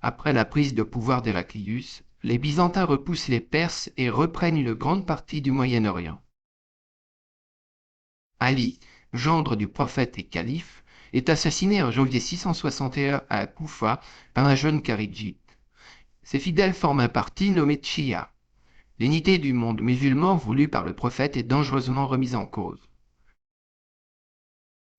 Après la prise de pouvoir d'Héraclius, les Byzantins repoussent les Perses et reprennent une grande partie du Moyen-Orient. Ali, gendre du prophète et calife, est assassiné en janvier 661 à Koufa par un jeune kharidjite. Ses fidèles forment un parti nommé Tshia. L'unité du monde musulman voulue par le prophète est dangereusement remise en cause.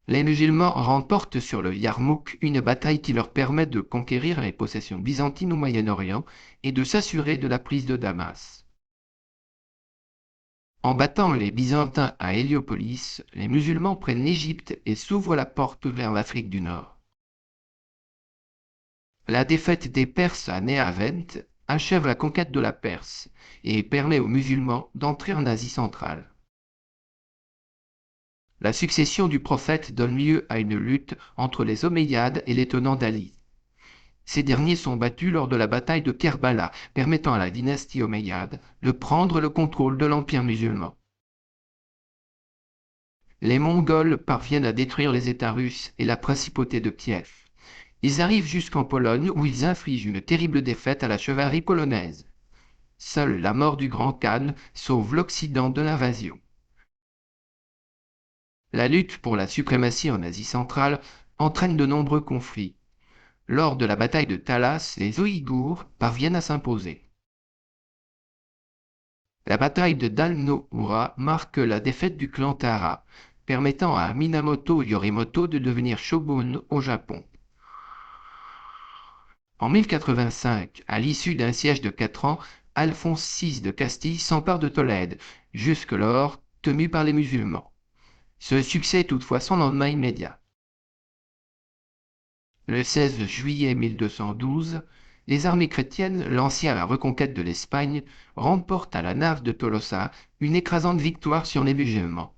Les musulmans remportent sur le Yarmouk une bataille qui leur permet de conquérir les possessions byzantines au Moyen-Orient et de s'assurer de la prise de Damas. En battant les Byzantins à Héliopolis, les musulmans prennent l'Égypte et s'ouvrent la porte vers l'Afrique du Nord. La défaite des Perses à Néhavent achève la conquête de la Perse et permet aux musulmans d'entrer en Asie centrale. La succession du prophète donne lieu à une lutte entre les Omeyyades et les tenants d'Ali. Ces derniers sont battus lors de la bataille de Kerbala, permettant à la dynastie omeyyade de prendre le contrôle de l'empire musulman. Les Mongols parviennent à détruire les États russes et la principauté de Kiev. Ils arrivent jusqu'en Pologne où ils infligent une terrible défaite à la chevalerie polonaise. Seule la mort du grand Khan sauve l'Occident de l'invasion. La lutte pour la suprématie en Asie centrale entraîne de nombreux conflits. Lors de la bataille de Talas, les Ouïghours parviennent à s'imposer. La bataille de Dal-no-Ura marque la défaite du clan Tara, permettant à Minamoto Yorimoto de devenir shogun au Japon. En 1085, à l'issue d'un siège de 4 ans, Alphonse VI de Castille s'empare de Tolède, jusque-lors tenu par les musulmans. Ce succès est toutefois sans lendemain immédiat. Le 16 juillet 1212, les armées chrétiennes, lancées à la reconquête de l'Espagne, remportent à la nave de Tolosa une écrasante victoire sur les musulmans.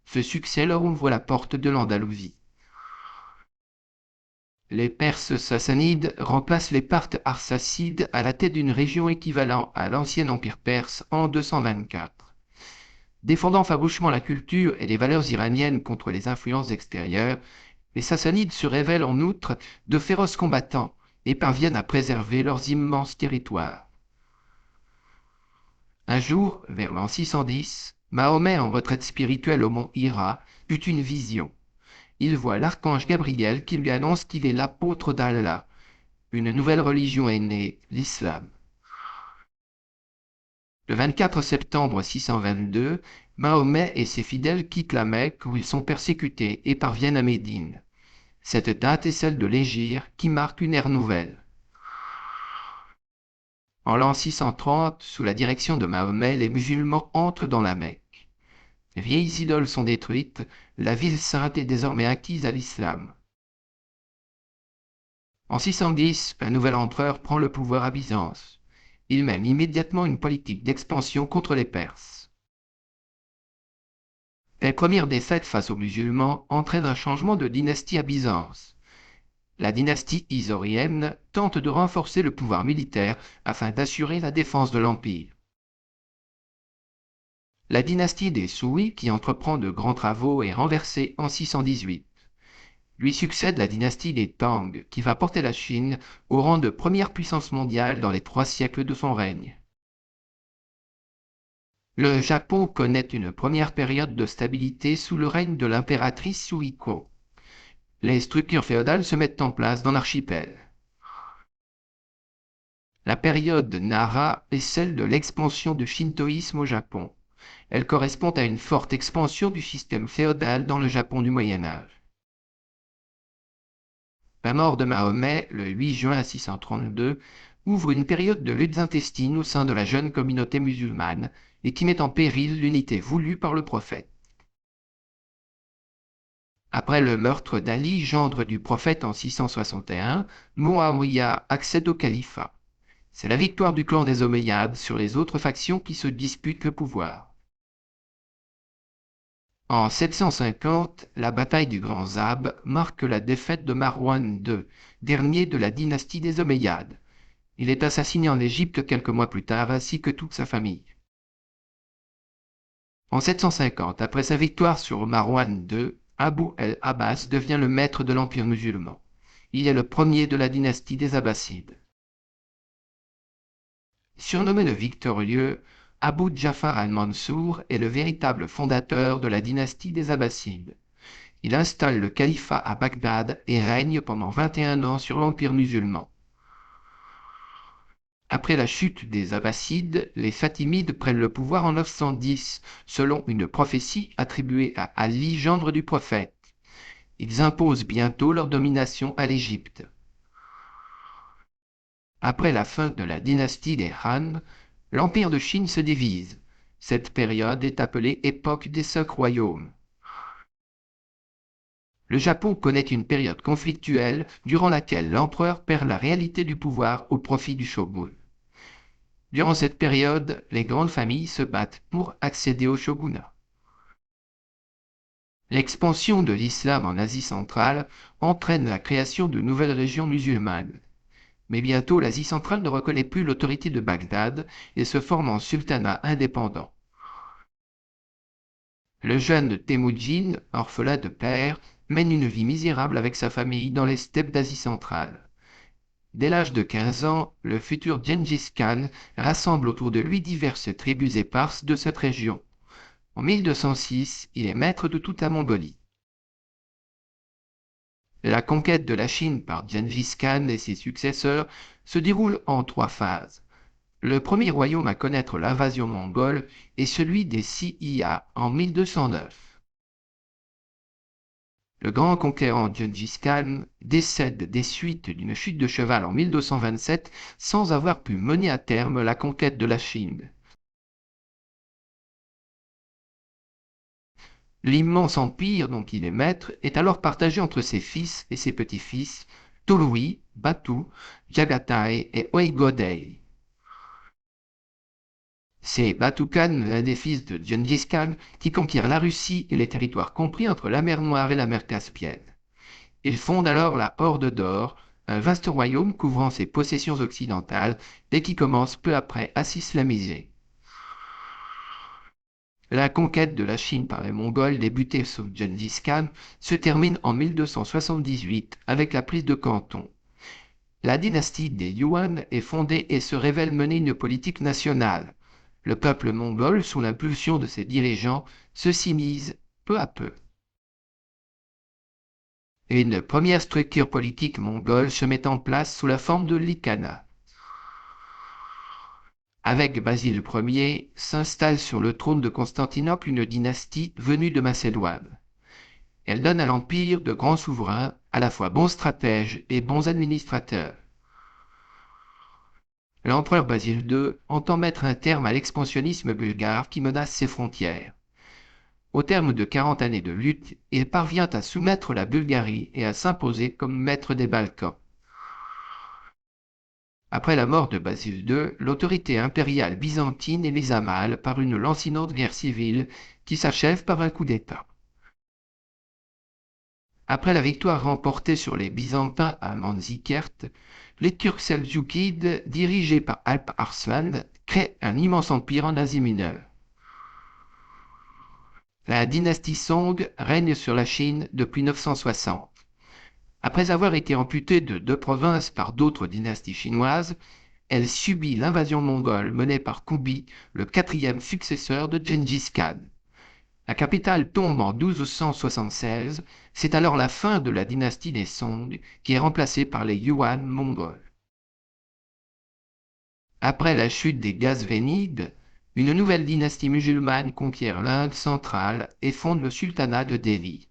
Ce succès leur ouvre la porte de l'Andalousie. Les Perses sassanides remplacent les Parthes arsacides à la tête d'une région équivalente à l'ancien empire perse en 224. Défendant farouchement la culture et les valeurs iraniennes contre les influences extérieures, les Sassanides se révèlent en outre de féroces combattants et parviennent à préserver leurs immenses territoires. Un jour, vers l'an 610, Mahomet, en retraite spirituelle au mont Hira, eut une vision. Il voit l'archange Gabriel qui lui annonce qu'il est l'apôtre d'Allah. Une nouvelle religion est née, l'islam. Le 24 septembre 622, Mahomet et ses fidèles quittent la Mecque où ils sont persécutés et parviennent à Médine. Cette date est celle de l'Hégire qui marque une ère nouvelle. En l'an 630, sous la direction de Mahomet, les musulmans entrent dans la Mecque. Les vieilles idoles sont détruites, la ville sainte est désormais acquise à l'islam. En 610, un nouvel empereur prend le pouvoir à Byzance. Il mène immédiatement une politique d'expansion contre les Perses. Les premières défaites face aux musulmans entraînent un changement de dynastie à Byzance. La dynastie isaurienne tente de renforcer le pouvoir militaire afin d'assurer la défense de l'empire. La dynastie des Sui, qui entreprend de grands travaux, est renversée en 618. Lui succède la dynastie des Tang, qui va porter la Chine au rang de première puissance mondiale dans les 3 siècles de son règne. Le Japon connaît une première période de stabilité sous le règne de l'impératrice Suiko. Les structures féodales se mettent en place dans l'archipel. La période Nara est celle de l'expansion du shintoïsme au Japon. Elle correspond à une forte expansion du système féodal dans le Japon du Moyen Âge. La mort de Mahomet, le 8 juin 632, ouvre une période de luttes intestines au sein de la jeune communauté musulmane et qui met en péril l'unité voulue par le prophète. Après le meurtre d'Ali, gendre du prophète en 661, Muawiyah accède au califat. C'est la victoire du clan des Omeyyades sur les autres factions qui se disputent le pouvoir. En 750, la bataille du Grand Zab marque la défaite de Marwan II, dernier de la dynastie des Omeyyades. Il est assassiné en Égypte quelques mois plus tard, ainsi que toute sa famille. En 750, après sa victoire sur Marwan II, Abu el-Abbas devient le maître de l'empire musulman. Il est le premier de la dynastie des Abbassides. Surnommé le Victorieux, Abu Ja'far al-Mansour est le véritable fondateur de la dynastie des Abbassides. Il installe le califat à Bagdad et règne pendant 21 ans sur l'empire musulman. Après la chute des Abbassides, les Fatimides prennent le pouvoir en 910, selon une prophétie attribuée à Ali, gendre du prophète. Ils imposent bientôt leur domination à l'Égypte. Après la fin de la dynastie des Han, l'empire de Chine se divise. Cette période est appelée époque des 5 royaumes. Le Japon connaît une période conflictuelle durant laquelle l'empereur perd la réalité du pouvoir au profit du shogun. Durant cette période, les grandes familles se battent pour accéder au shogunat. L'expansion de l'islam en Asie centrale entraîne la création de nouvelles régions musulmanes. Mais bientôt, l'Asie centrale ne reconnaît plus l'autorité de Bagdad et se forme en sultanat indépendant. Le jeune Temujin, orphelin de père, mène une vie misérable avec sa famille dans les steppes d'Asie centrale. Dès l'âge de 15 ans, le futur Gengis Khan rassemble autour de lui diverses tribus éparses de cette région. En 1206, il est maître de toute la Mongolie. La conquête de la Chine par Gengis Khan et ses successeurs se déroule en 3 phases. Le premier royaume à connaître l'invasion mongole est celui des Silla en 1209. Le grand conquérant Gengis Khan décède des suites d'une chute de cheval en 1227 sans avoir pu mener à terme la conquête de la Chine. L'immense empire dont il est maître est alors partagé entre ses fils et ses petits-fils, Tolui, Batu, Jagatai et Oegodei. C'est Batu Khan, l'un des fils de Gengis Khan, qui conquiert la Russie et les territoires compris entre la mer Noire et la mer Caspienne. Il fonde alors la Horde d'Or, un vaste royaume couvrant ses possessions occidentales et qui commence peu après à s'islamiser. La conquête de la Chine par les Mongols, débutée sous Gengis Khan, se termine en 1278 avec la prise de Canton. La dynastie des Yuan est fondée et se révèle mener une politique nationale. Le peuple mongol, sous l'impulsion de ses dirigeants, se civilise peu à peu. Une première structure politique mongole se met en place sous la forme de l'Ikana. Avec Basile Ier, s'installe sur le trône de Constantinople une dynastie venue de Macédoine. Elle donne à l'Empire de grands souverains, à la fois bons stratèges et bons administrateurs. L'empereur Basile II entend mettre un terme à l'expansionnisme bulgare qui menace ses frontières. Au terme de 40 années de lutte, il parvient à soumettre la Bulgarie et à s'imposer comme maître des Balkans. Après la mort de Basile II, l'autorité impériale byzantine est mise à mal par une lancinante guerre civile qui s'achève par un coup d'État. Après la victoire remportée sur les Byzantins à Manzikert, les Turcs seldjoukides, dirigés par Alp Arslan, créent un immense empire en Asie mineure. La dynastie Song règne sur la Chine depuis 960. Après avoir été amputée de 2 provinces par d'autres dynasties chinoises, elle subit l'invasion mongole menée par Kubi, le 4e successeur de Gengis Khan. La capitale tombe en 1276, c'est alors la fin de la dynastie des Song qui est remplacée par les Yuan mongols. Après la chute des Ghazvénides, une nouvelle dynastie musulmane conquiert l'Inde centrale et fonde le sultanat de Delhi.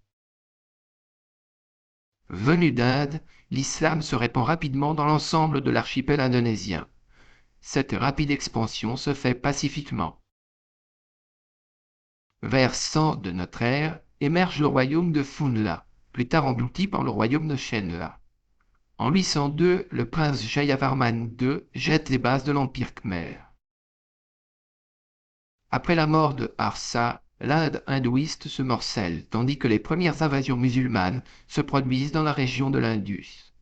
Venu d'Inde, l'islam se répand rapidement dans l'ensemble de l'archipel indonésien. Cette rapide expansion se fait pacifiquement. Vers 100 de notre ère, émerge le royaume de Funla, plus tard englouti par le royaume de Shenla. En 802, le prince Jayavarman II jette les bases de l'empire khmer. Après la mort de Harsa, l'Inde hindouiste se morcelle, tandis que les premières invasions musulmanes se produisent dans la région de l'Indus.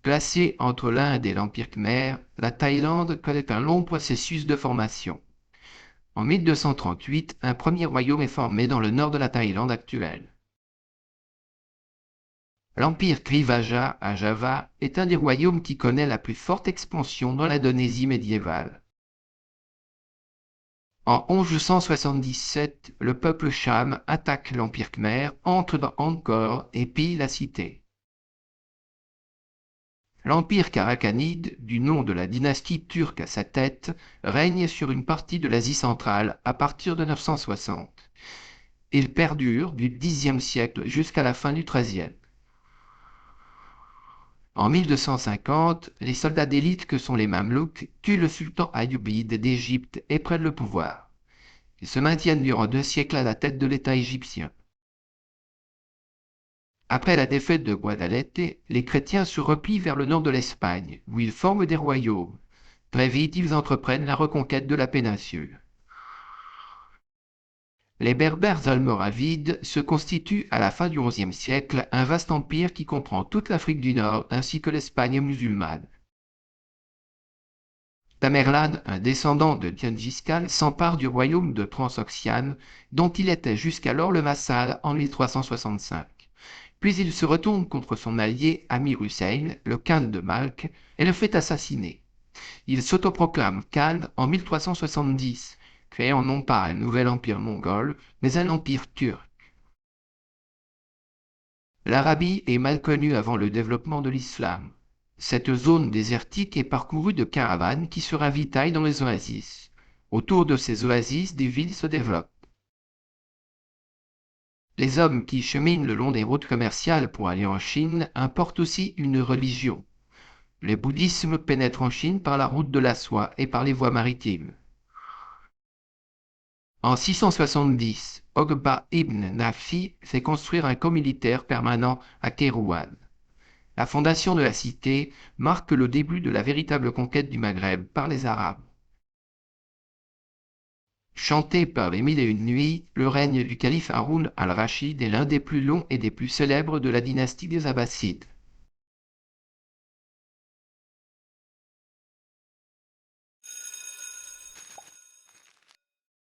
Placée entre l'Inde et l'empire khmer, la Thaïlande connaît un long processus de formation. En 1238, un premier royaume est formé dans le nord de la Thaïlande actuelle. L'empire Krivaja à Java est un des royaumes qui connaît la plus forte expansion dans l'Indonésie médiévale. En 1177, le peuple Cham attaque l'empire Khmer, entre dans Angkor et pille la cité. L'empire karakhanide, du nom de la dynastie turque à sa tête, règne sur une partie de l'Asie centrale à partir de 960. Il perdure du Xe siècle jusqu'à la fin du XIIIe. En 1250, les soldats d'élite que sont les Mamelouks tuent le sultan Ayyubide d'Égypte et prennent le pouvoir. Ils se maintiennent durant 2 siècles à la tête de l'État égyptien. Après la défaite de Guadalete, les chrétiens se replient vers le nord de l'Espagne, où ils forment des royaumes. Très vite, ils entreprennent la reconquête de la péninsule. Les Berbères almoravides se constituent à la fin du XIe siècle un vaste empire qui comprend toute l'Afrique du Nord ainsi que l'Espagne musulmane. Tamerlane, un descendant de Gengis Khan, s'empare du royaume de Transoxiane, dont il était jusqu'alors le vassal en 1365. Puis il se retourne contre son allié Amir Hussein, le Khan de Malk, et le fait assassiner. Il s'autoproclame Khan en 1370, créant non pas un nouvel empire mongol, mais un empire turc. L'Arabie est mal connue avant le développement de l'islam. Cette zone désertique est parcourue de caravanes qui se ravitaillent dans les oasis. Autour de ces oasis, des villes se développent. Les hommes qui cheminent le long des routes commerciales pour aller en Chine importent aussi une religion. Le bouddhisme pénètre en Chine par la route de la soie et par les voies maritimes. En 670, Oghba ibn Nafi fait construire un camp militaire permanent à Kairouan. La fondation de la cité marque le début de la véritable conquête du Maghreb par les Arabes. Chanté par les Mille et une nuits, le règne du calife Haroun al-Rachid est l'un des plus longs et des plus célèbres de la dynastie des Abbassides.